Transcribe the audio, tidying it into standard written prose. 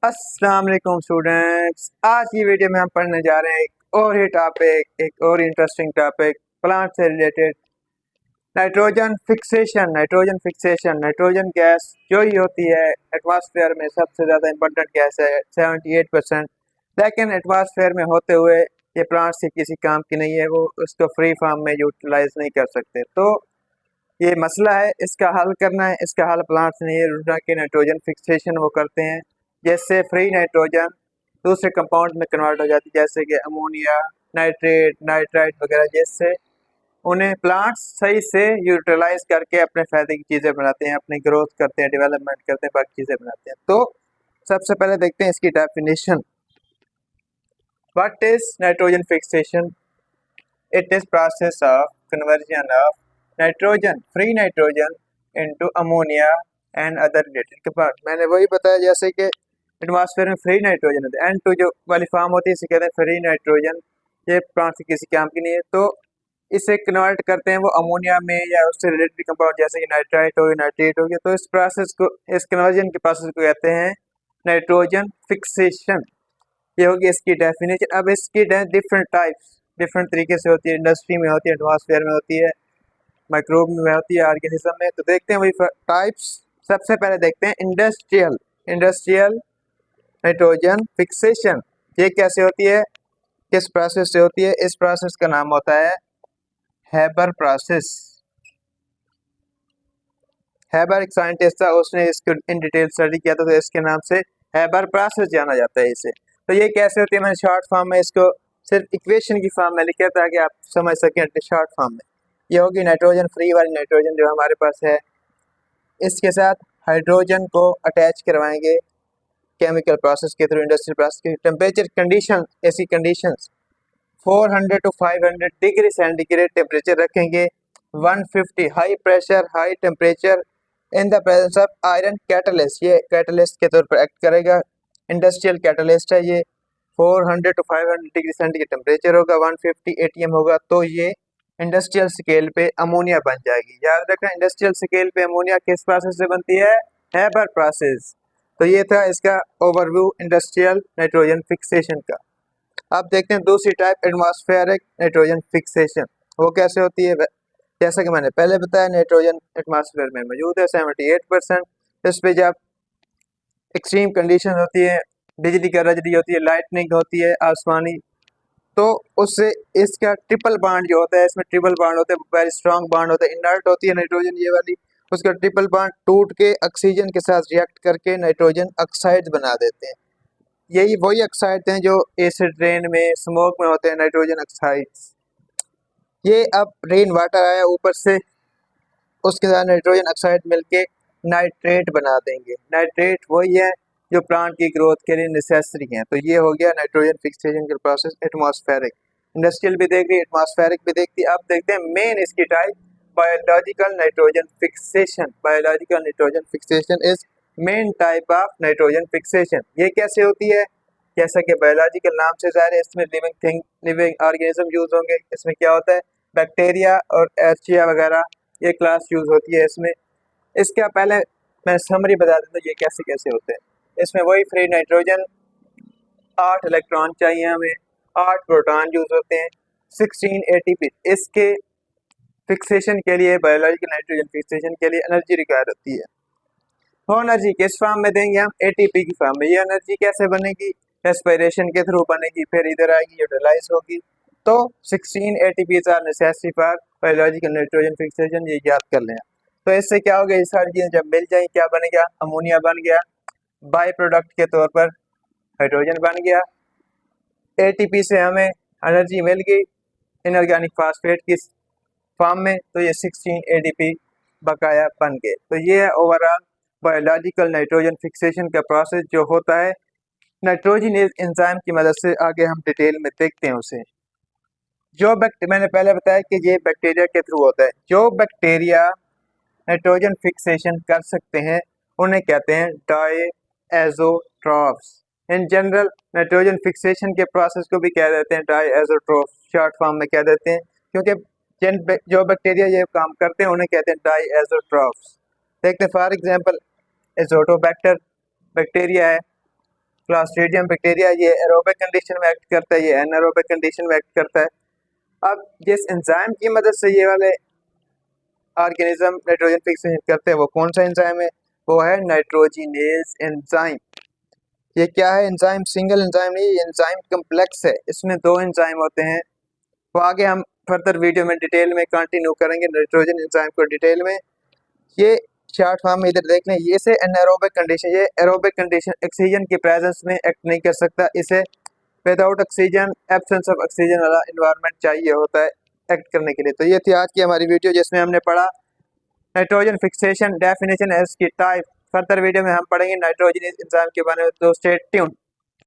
अस्सलाम वालेकुम स्टूडेंट्स। आज की वीडियो में हम पढ़ने जा रहे हैं एक और ही टॉपिक, एक और इंटरेस्टिंग टॉपिक प्लांट से रिलेटेड। नाइट्रोजन गैस जो ही होती है एटमॉस्फेयर में सबसे ज़्यादा इंपॉर्टेंट गैस है, 78%। लेकिन एटमॉस्फेयर में होते हुए ये प्लांट्स के किसी काम की नहीं है, वो उसको फ्री फॉर्म में यूटिलाइज नहीं कर सकते। तो ये मसला है, इसका हल करना है। इसका हल प्लांट्स नहीं है, रूटा के नाइट्रोजन फिक्सेशन वो करते हैं, जैसे फ्री नाइट्रोजन दूसरे कंपाउंड में कन्वर्ट हो जाती है, जैसे कि अमोनिया, नाइट्रेट, नाइट्राइट वगैरह। जैसे उन्हें प्लांट्स सही से यूटिलाइज करके अपने फायदे की चीज़ें बनाते हैं, अपनी ग्रोथ करते हैं, डेवलपमेंट करते हैं, बाकी चीज़ें बनाते हैं। तो सबसे पहले देखते हैं इसकी definition. What is nitrogen fixation? It is process of conversion of nitrogen, free nitrogen into ammonia and other related compound। मैंने वही बताया जैसे कि एटमॉस्फेयर में फ्री नाइट्रोजन होता है, N2 जो वाली फॉर्म होती है इसे कहते हैं फ्री नाइट्रोजन। ये प्लांट से किसी काम की नहीं है, तो इसे कन्वर्ट करते हैं वो अमोनिया में या उससे रिलेटेड कंपाउंड, जैसे कि नाइट्राइट हो गया, नाइट्रेट हो गया। तो इस प्रोसेस को, इस कन्वर्जन के प्रोसेस को कहते हैं नाइट्रोजन फिक्सेशन। ये होगी इसकी डेफिनेशन। अब इसकी डिफरेंट टाइप्स डिफरेंट तरीके से होती है, इंडस्ट्री में होती है, एटमॉस्फेयर में होती है, माइक्रोब में होती है, ऑर्गेनिज्म में। तो देखते हैं वही टाइप्स। सबसे पहले देखते हैं इंडस्ट्रियल इंडस्ट्रियल नाइट्रोजन फिक्सेशन। ये कैसे होती है, किस प्रोसेस से होती है? इस प्रोसेस का नाम होता है हैबर प्रोसेस। हैबर एक साइंटिस्ट था, उसने इसको इन डिटेल स्टडी किया था, तो इसके नाम से हैबर प्रोसेस जाना जाता है इसे। तो ये कैसे होती है, मैंने शॉर्ट फॉर्म में इसको सिर्फ इक्वेशन की फॉर्म में लिखा था कि आप समझ सकें शॉर्ट फॉर्म में। ये होगी नाइट्रोजन फ्री वाली नाइट्रोजन जो हमारे पास है, इसके साथ हाइड्रोजन को अटैच करवाएंगे केमिकल प्रोसेस के थ्रू, इंडस्ट्रियल प्रोसेस के। टेम्परेचर कंडीशन, ऐसी conditions 400 to 500 degree centigrade temperature रखेंगे। 150 high pressure high temperature in the presence of iron catalyst. ये कैटलिस्ट के तौर पर एक्ट करेगा, इंडस्ट्रियल कैटलिस्ट है ये। 400 टू 500 डिग्री सेंटीग्रेड टेम्परेचर होगा, 150 एटीएम होगा, तो ये इंडस्ट्रियल स्केल पे अमोनिया बन जाएगी। याद रखना, इंडस्ट्रियल स्केल पे अमोनिया किस प्रोसेस से बनती है? Haber process. तो ये था इसका ओवरव्यू इंडस्ट्रियल नाइट्रोजन फिक्सेशन का। अब देखते हैं दूसरी टाइप, एटमॉस्फेरिक नाइट्रोजन फिक्सेशन। वो कैसे होती है? जैसा कि मैंने पहले बताया, नाइट्रोजन एटमॉस्फेयर में मौजूद है 78%। इस पे जब एक्सट्रीम कंडीशन होती है, बिजली का रजनी होती है, लाइटनिंग होती है आसमानी, तो उससे इसका ट्रिपल बॉन्ड जो होता है, इसमें ट्रिपल बॉन्ड होते हैं, वेरी स्ट्रॉन्ग बॉन्ड होता है। इनर्ट होती है नाइट्रोजन ये वाली, उसका ट्रिपल बॉन्ड टूट के ऑक्सीजन के साथ रिएक्ट करके नाइट्रोजन ऑक्साइड बना देते हैं। यही वही ऑक्साइड हैं जो एसिड रेन में, स्मोक में होते हैं, नाइट्रोजन ऑक्साइड्स। ये अब रेन वाटर आया ऊपर से, उसके साथ नाइट्रोजन ऑक्साइड मिलके नाइट्रेट बना देंगे। नाइट्रेट वही है जो प्लांट की ग्रोथ के लिए नेसेसरी है। तो ये हो गया नाइट्रोजन फिक्सेशन का प्रोसेस एटमॉस्फेरिक। इंडस्ट्रियल भी देख ली, एटमॉस्फेरिक भी देखती। अब देखते हैं मेन इसकी type, biological nitrogen fixation. Biological nitrogen fixation is main type of nitrogen fixation. ये कैसे होती है? जैसा कि बायोलॉजिकल नाम से ज़ाहिर है, इसमें living thing, living organism use होंगे। इसमें क्या होता है? बैक्टीरिया और एर्चिया वगैरह ये क्लास यूज होती है इसमें। इसका पहले मैं समरी बता देता हूँ ये कैसे कैसे होते हैं। इसमें वही फ्री नाइट्रोजन, 8 इलेक्ट्रॉन चाहिए हमें, 8 प्रोटॉन यूज होते हैं, 16 एटीपी। इसके फिक्सेशन के लिए, बायोलॉजिकल नाइट्रोजन फिक्सेशन के लिए एनर्जी रिक्वायर होती है। वो एनर्जी किस फॉर्म में देंगे हम? एटीपी की फॉर्म में। ये एनर्जी कैसे बनेगी? रेस्पिरेशन के थ्रू बनेगी, फिर इधर आएगी, यूटिलाइज होगी। तो 16 ATPs are necessary for biological nitrogen fixation, ये याद कर लें। तो इससे क्या होगा, ये सारी चीजें जब मिल जाए क्या बनेगा? अमोनिया बन गया, बाई प्रोडक्ट के तौर पर हाइड्रोजन बन गया। एटीपी से हमें एनर्जी मिल गई इनऑर्गेनिक फास्फेट की फॉर्म में, तो ये 16 एटीपी बकाया बन गए। तो ये है ओवरऑल बायोलॉजिकल नाइट्रोजन फिक्सेशन का प्रोसेस जो होता है नाइट्रोजनेज एंजाइम की मदद से। आगे हम डिटेल में देखते हैं उसे। जो मैंने पहले बताया कि ये बैक्टीरिया के थ्रू होता है। जो बैक्टीरिया नाइट्रोजन फिक्सेशन कर सकते हैं उन्हें कहते हैं डायएज़ोट्रॉफ्स। इन जनरल नाइट्रोजन फिक्सेशन के प्रोसेस को भी कह देते हैं डायएज़ोट्रॉफ्स, शॉर्ट फॉर्म में कह देते हैं, क्योंकि जो बैक्टीरिया ये काम करते हैं उन्हें कहते हैं डायएज़ोट्रॉफ्स। देखते हैं फॉर एग्जांपल एजोटोबैक्टर बैक्टीरिया है, क्लॉस्ट्रीडियम बैक्टीरिया, ये एरोबिक कंडीशन में एक्ट करता है, ये एनारोबिक कंडीशन में एक्ट करता है। अब जिस एंजाइम की मदद से ये वाले ऑर्गेनिज्म नाइट्रोजन फिक्सेशन करते हैं वो कौन सा एंजाइम है? वो है नाइट्रोजिनेज एंजाइम। ये क्या है एंजाइम? सिंगल एंजाइम नहीं, ये एंजाइम कम्प्लेक्स है, इसमें 2 एंजाइम होते हैं। वो आगे हम फर्दर वीडियो में डिटेल में कंटिन्यू करेंगे नाइट्रोजन एंजाइम को डिटेल में। ये शॉर्ट फॉर्म में इधर देख लें, ये से एनारोबिक कंडीशन, ये एरोबिक कंडीशन ऑक्सीजन की प्रेजेंस में एक्ट नहीं कर सकता, इसे without oxygen, absence of oxygen वाला एनवायरनमेंट चाहिए होता है एक्ट करने के लिए। तो ये थी आज की हमारी वीडियो जिसमें हमने पढ़ा नाइट्रोजन फिक्सेशन, डेफिनेशन, इसकी टाइप। फर्दर वीडियो में हम पढ़ेंगे नाइट्रोजन एंजाइम के बारे में, तो स्टे ट्यून्ड।